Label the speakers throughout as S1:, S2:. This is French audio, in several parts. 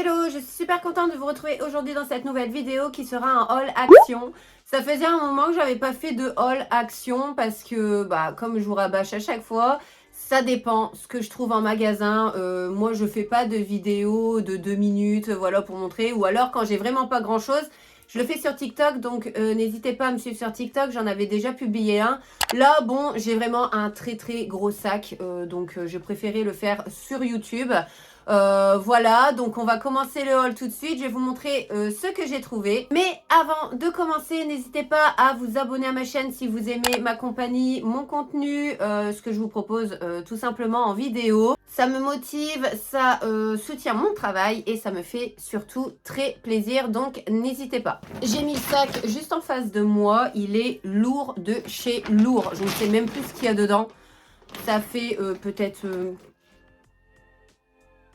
S1: Hello, je suis super contente de vous retrouver aujourd'hui dans cette nouvelle vidéo qui sera un haul action. Ça faisait un moment que j'avais pas fait de haul action parce que, comme je vous rabâche à chaque fois, ça dépend ce que je trouve en magasin. Moi, je fais pas de vidéo de 2 minutes, voilà, pour montrer. Ou alors, quand j'ai vraiment pas grand chose, je le fais sur TikTok. Donc, n'hésitez pas à me suivre sur TikTok. J'en avais déjà publié un. Là, bon, j'ai vraiment un très gros sac. Donc, j'ai préféré le faire sur YouTube. Voilà, donc on va commencer le haul tout de suite. Je vais vous montrer ce que j'ai trouvé. Mais avant de commencer, n'hésitez pas à vous abonner à ma chaîne si vous aimez ma compagnie, mon contenu, ce que je vous propose tout simplement en vidéo. Ça me motive, ça soutient mon travail et ça me fait surtout très plaisir, donc n'hésitez pas. J'ai mis le sac juste en face de moi. Il est lourd de chez lourd. Je ne sais même plus ce qu'il y a dedans. Ça fait peut-être...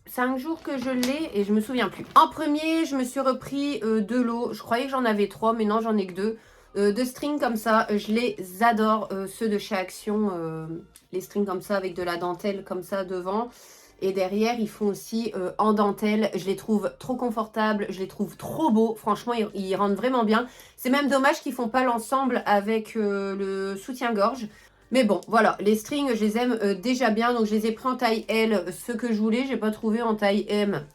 S1: 5 jours que je l'ai et je me souviens plus. En premier, je me suis repris de l'eau. Je croyais que j'en avais 3, mais non, j'en ai que 2. De strings comme ça, je les adore. Ceux de chez Action, les strings comme ça avec de la dentelle comme ça devant. Et derrière, ils font aussi en dentelle. Je les trouve trop confortables, je les trouve trop beaux. Franchement, ils rendent vraiment bien. C'est même dommage qu'ils font pas l'ensemble avec le soutien-gorge. Mais bon, voilà, les strings, je les aime déjà bien. Donc, je les ai pris en taille L, ce que je voulais. J'ai pas trouvé en taille M.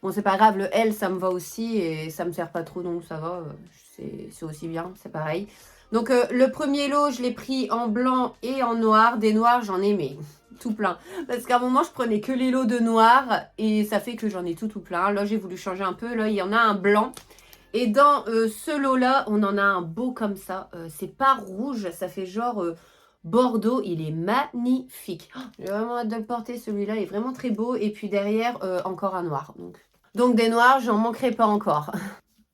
S1: Bon, c'est pas grave, le L, ça me va aussi. Et ça me sert pas trop, donc ça va. C'est aussi bien, c'est pareil. Donc, le premier lot, je l'ai pris en blanc et en noir. Des noirs, j'en ai, mais tout plein. Parce qu'à un moment, je prenais que les lots de noir. Et ça fait que j'en ai tout plein. Là, j'ai voulu changer un peu. Là, il y en a un blanc. Et dans ce lot-là, on en a un beau comme ça. C'est pas rouge, ça fait genre... Bordeaux, il est magnifique. Oh, j'ai vraiment hâte de le porter, celui-là il est vraiment très beau. Et puis derrière, encore un noir. Donc des noirs, j'en manquerai pas encore.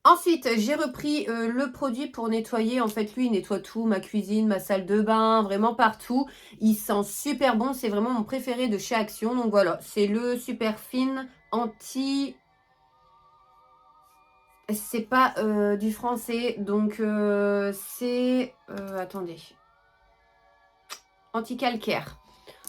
S1: Ensuite, j'ai repris le produit pour nettoyer. En fait, lui, il nettoie tout, ma cuisine, ma salle de bain, vraiment partout. Il sent super bon. C'est vraiment mon préféré de chez Action. Donc voilà, c'est le Super Fine Anti... C'est pas du français, donc c'est... attendez. Anti-calcaire.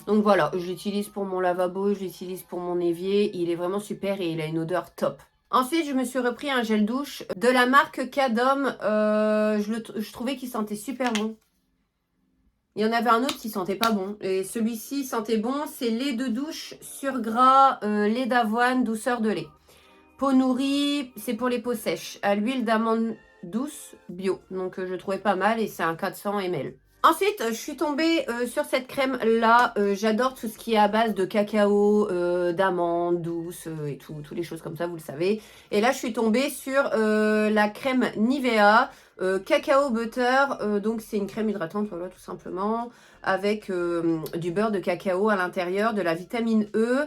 S1: Donc voilà, je l'utilise pour mon lavabo, je l'utilise pour mon évier. Il est vraiment super et il a une odeur top. Ensuite, je me suis repris un gel douche de la marque Cadom. Je trouvais qu'il sentait super bon. Il y en avait un autre qui sentait pas bon. Et celui-ci sentait bon. C'est lait de douche sur gras, lait d'avoine, douceur de lait. Peau nourrie, c'est pour les peaux sèches. À l'huile d'amande douce, bio. Donc je trouvais pas mal et c'est un 400 ml. Ensuite, je suis tombée sur cette crème-là. J'adore tout ce qui est à base de cacao, d'amandes douces et toutes les choses comme ça, vous le savez. Et là, je suis tombée sur la crème Nivea, cacao butter. Donc, c'est une crème hydratante, voilà, tout simplement, avec du beurre de cacao à l'intérieur, de la vitamine E.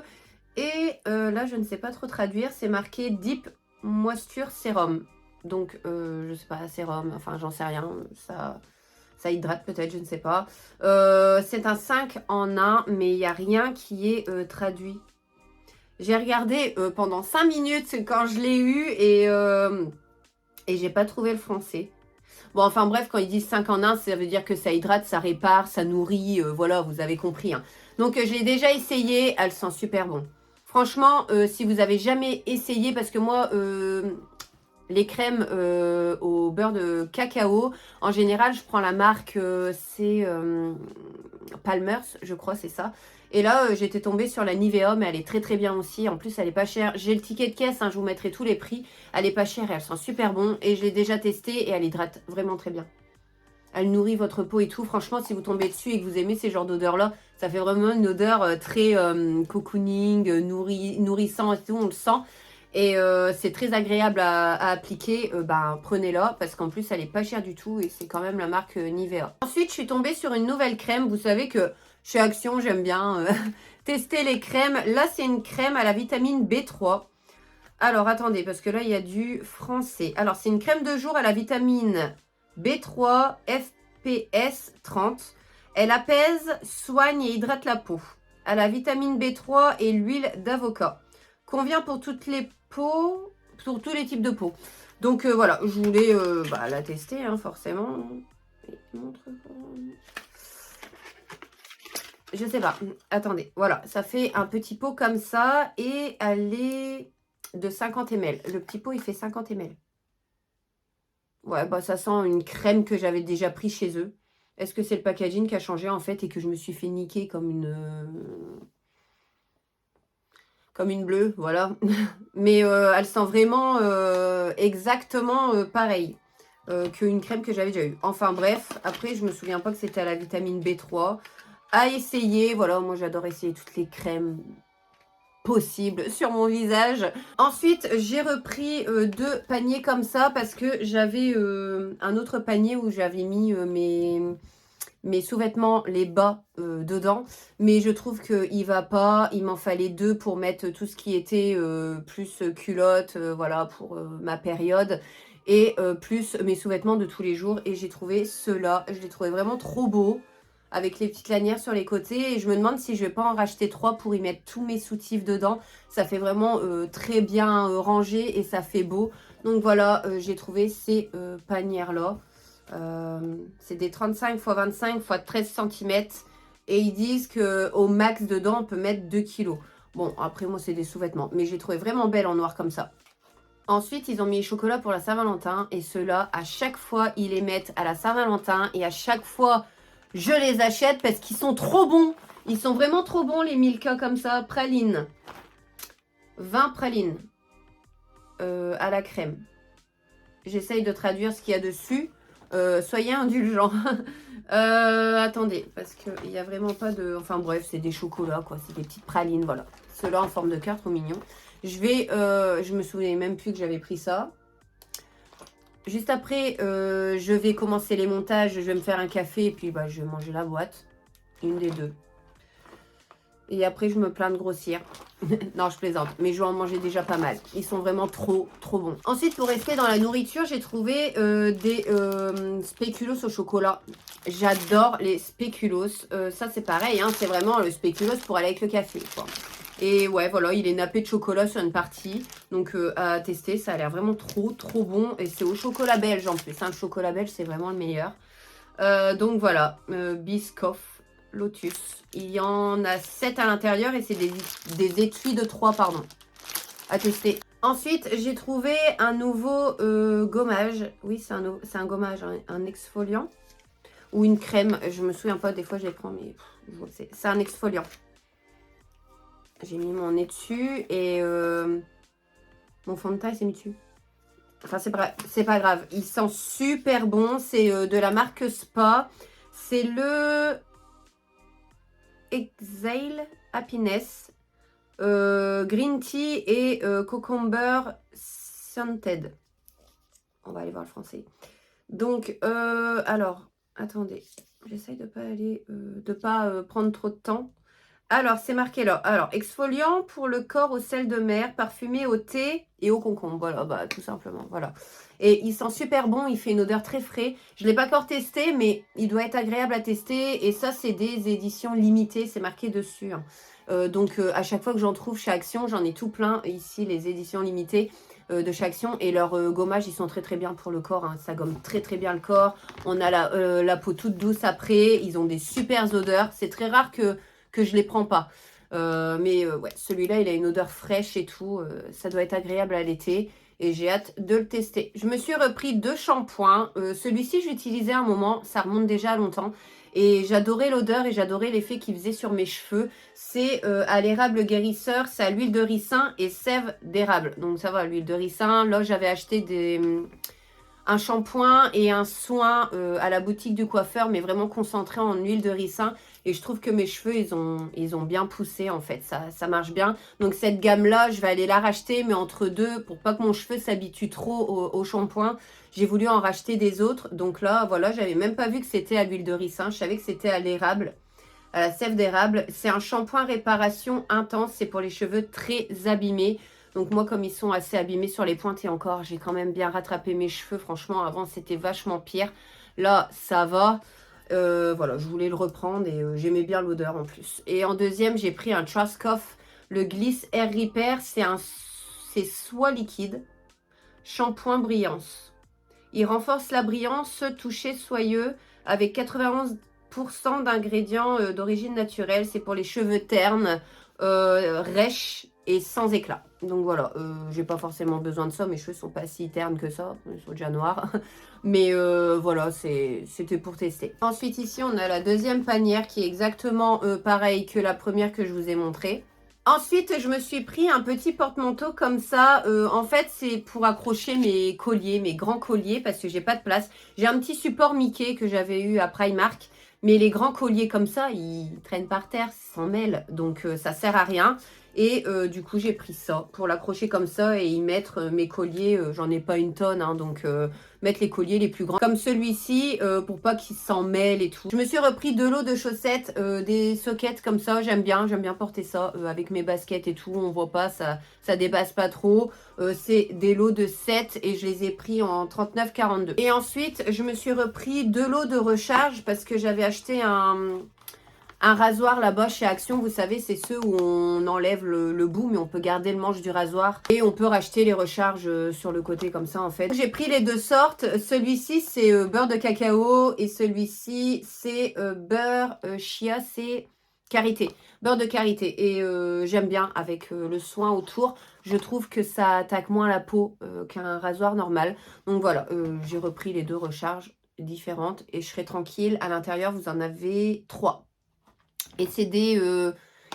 S1: Et là, je ne sais pas trop traduire. C'est marqué Deep Moisture Sérum. Donc, je sais pas, sérum, enfin, j'en sais rien. Ça hydrate peut-être, je ne sais pas. C'est un 5 en 1, mais il n'y a rien qui est traduit. J'ai regardé pendant 5 minutes quand je l'ai eu et j'ai pas trouvé le français. Bon, enfin bref, quand ils disent 5 en 1, ça veut dire que ça hydrate, ça répare, ça nourrit. Voilà, vous avez compris. Hein. Donc, je l'ai déjà essayé. Elle sent super bon. Franchement, si vous avez jamais essayé, parce que moi... les crèmes au beurre de cacao, en général, je prends la marque, c'est Palmer's, je crois, c'est ça. Et là, j'étais tombée sur la Nivea, mais elle est très bien aussi. En plus, elle est pas chère. J'ai le ticket de caisse, hein, je vous mettrai tous les prix. Elle est pas chère et elle sent super bon. Et je l'ai déjà testée et elle hydrate vraiment très bien. Elle nourrit votre peau et tout. Franchement, si vous tombez dessus et que vous aimez ces genres d'odeurs-là, ça fait vraiment une odeur très cocooning, nourrissant et tout, on le sent. Et c'est très agréable à appliquer, prenez-la parce qu'en plus elle est pas chère du tout et c'est quand même la marque Nivea. Ensuite je suis tombée sur une nouvelle crème, vous savez que chez Action j'aime bien tester les crèmes. Là c'est une crème à la vitamine B3. Alors attendez parce que là il y a du français. Alors c'est une crème de jour à la vitamine B3 FPS 30. Elle apaise, soigne et hydrate la peau. À la vitamine B3 et l'huile d'avocat. Convient pour toutes les peaux, pour tous les types de peau. Donc voilà, je voulais la tester, hein, forcément. Je sais pas. Attendez, voilà, ça fait un petit pot comme ça et elle est de 50 ml. Le petit pot, il fait 50 ml. Ouais, bah ça sent une crème que j'avais déjà pris chez eux. Est-ce que c'est le packaging qui a changé en fait et que je me suis fait niquer comme une bleue, voilà. Mais elle sent vraiment exactement pareil qu'une crème que j'avais déjà eue. Enfin bref, après je me souviens pas que c'était à la vitamine B3. À essayer, voilà, moi j'adore essayer toutes les crèmes possibles sur mon visage. Ensuite, j'ai repris 2 paniers comme ça parce que j'avais un autre panier où j'avais mis mes sous-vêtements, les bas dedans. Mais je trouve qu'il va pas. Il m'en fallait 2 pour mettre tout ce qui était plus culotte, voilà, pour ma période. Et plus mes sous-vêtements de tous les jours. Et j'ai trouvé ceux-là. Je les trouvais vraiment trop beaux. Avec les petites lanières sur les côtés. Et je me demande si je vais pas en racheter 3 pour y mettre tous mes soutifs dedans. Ça fait vraiment très bien rangé et ça fait beau. Donc voilà, j'ai trouvé ces panières-là. C'est des 35 x 25 x 13 cm. Et ils disent qu'au max dedans, on peut mettre 2 kg. Bon, après moi, c'est des sous-vêtements. Mais j'ai trouvé vraiment belle en noir comme ça. Ensuite, ils ont mis les chocolats pour la Saint-Valentin. Et ceux-là, à chaque fois, ils les mettent à la Saint-Valentin. Et à chaque fois, je les achète parce qu'ils sont trop bons. Ils sont vraiment trop bons, les Milka comme ça. Pralines. 20 pralines à la crème. J'essaye de traduire ce qu'il y a dessus. Soyez indulgents. Attendez, parce qu'il n'y a vraiment pas de... Enfin bref, c'est des chocolats, quoi. C'est des petites pralines, voilà. Ceux-là en forme de cœur, trop mignon. Je me souvenais même plus que j'avais pris ça. Juste après, je vais commencer les montages. Je vais me faire un café et puis bah, je vais manger la boîte. Une des deux. Et après, je me plains de grossir. Non, je plaisante. Mais je vais en manger déjà pas mal. Ils sont vraiment trop, trop bons. Ensuite, pour rester dans la nourriture, j'ai trouvé des spéculoos au chocolat. J'adore les spéculoos. Ça, c'est pareil. Hein, c'est vraiment le spéculoos pour aller avec le café, quoi. Et ouais, voilà, il est nappé de chocolat sur une partie. Donc, à tester, ça a l'air vraiment trop, trop bon. Et c'est au chocolat belge en plus. Hein. Le chocolat belge, c'est vraiment le meilleur. Donc, voilà. Biscoff Lotus. Il y en a 7 à l'intérieur et c'est des étuis de 3, pardon. À tester. Ensuite, j'ai trouvé un nouveau gommage. Oui, c'est un gommage, un exfoliant. Ou une crème. Je me souviens pas, des fois je les prends, mais c'est un exfoliant. J'ai mis mon nez dessus et mon fond de teint s'est mis dessus. Enfin, c'est pas grave. Il sent super bon. C'est de la marque Spa. C'est le Exhale Happiness. Green Tea et Cucumber Scented. On va aller voir le français. Donc, alors, attendez. J'essaye de pas prendre trop de temps. Alors, c'est marqué là. Alors, exfoliant pour le corps au sel de mer, parfumé au thé et au concombre. Voilà, bah, tout simplement. Voilà. Et il sent super bon. Il fait une odeur très frais. Je ne l'ai pas encore testé, mais il doit être agréable à tester. Et ça, c'est des éditions limitées. C'est marqué dessus. Hein. Donc, à chaque fois que j'en trouve chez Action, j'en ai tout plein. Ici, les éditions limitées de chez Action. Et leurs gommages, ils sont très, très bien pour le corps. Hein. Ça gomme très, très bien le corps. On a la peau toute douce après. Ils ont des super odeurs. C'est très rare que je les prends pas. Mais ouais, celui-là, il a une odeur fraîche et tout. Ça doit être agréable à l'été. Et j'ai hâte de le tester. Je me suis repris 2 shampoings. Celui-ci, j'utilisais un moment. Ça remonte déjà à longtemps. Et j'adorais l'odeur et j'adorais l'effet qu'il faisait sur mes cheveux. C'est à l'érable guérisseur. C'est à l'huile de ricin et sève d'érable. Donc ça va, l'huile de ricin. Là, j'avais acheté un shampoing et un soin à la boutique du coiffeur, mais vraiment concentré en huile de ricin. Et je trouve que mes cheveux, ils ont bien poussé en fait. Ça marche bien. Donc cette gamme-là, je vais aller la racheter, mais entre deux, pour pas que mon cheveu s'habitue trop au shampoing, j'ai voulu en racheter des autres. Donc là, voilà, j'avais même pas vu que c'était à l'huile de ricin. Je savais que c'était à l'érable, à la sève d'érable. C'est un shampoing réparation intense. C'est pour les cheveux très abîmés. Donc moi, comme ils sont assez abîmés sur les pointes et encore, j'ai quand même bien rattrapé mes cheveux. Franchement, avant, c'était vachement pire. Là, ça va. Voilà, je voulais le reprendre et j'aimais bien l'odeur en plus. Et en deuxième, j'ai pris un Schwarzkopf, le Gliss Air Repair. C'est soie liquide, shampoing brillance. Il renforce la brillance, toucher soyeux avec 91% d'ingrédients d'origine naturelle. C'est pour les cheveux ternes, rêches et sans éclat. Donc voilà, j'ai pas forcément besoin de ça. Mes cheveux sont pas si ternes que ça. Ils sont déjà noirs. Mais voilà, c'était pour tester. Ensuite, ici, on a la deuxième panière qui est exactement pareil que la première que je vous ai montrée. Ensuite, je me suis pris un petit porte-manteau comme ça. En fait, c'est pour accrocher mes colliers, mes grands colliers, parce que j'ai pas de place. J'ai un petit support Mickey que j'avais eu à Primark. Mais les grands colliers comme ça, ils traînent par terre, s'en mêlent. Donc, ça sert à rien. Et du coup, j'ai pris ça pour l'accrocher comme ça et y mettre mes colliers. J'en ai pas une tonne, hein, donc mettre les colliers les plus grands. Comme celui-ci, pour pas qu'ils s'en mêlent et tout. Je me suis repris de l'eau de chaussettes, des sockets comme ça. J'aime bien porter ça avec mes baskets et tout. On voit pas, ça dépasse pas trop. C'est des lots de 7 et je les ai pris en 39,42. Et ensuite, je me suis repris de l'eau de recharge parce que j'avais acheté un rasoir là-bas chez Action. Vous savez, c'est ceux où on enlève le bout, mais on peut garder le manche du rasoir. Et on peut racheter les recharges sur le côté comme ça, en fait. J'ai pris les deux sortes. Celui-ci, c'est beurre de cacao. Et celui-ci, c'est beurre chia, c'est karité. Beurre de karité. Et j'aime bien avec le soin autour. Je trouve que ça attaque moins la peau qu'un rasoir normal. Donc voilà, j'ai repris les deux recharges différentes. Et je serai tranquille. À l'intérieur, vous en avez 3. Et c'est des...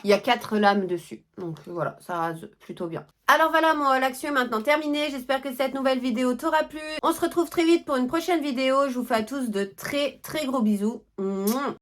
S1: il y a 4 lames dessus. Donc voilà, ça rase plutôt bien. Alors voilà, moi, l'action est maintenant terminée. J'espère que cette nouvelle vidéo t'aura plu. On se retrouve très vite pour une prochaine vidéo. Je vous fais à tous de très très gros bisous. Mouah.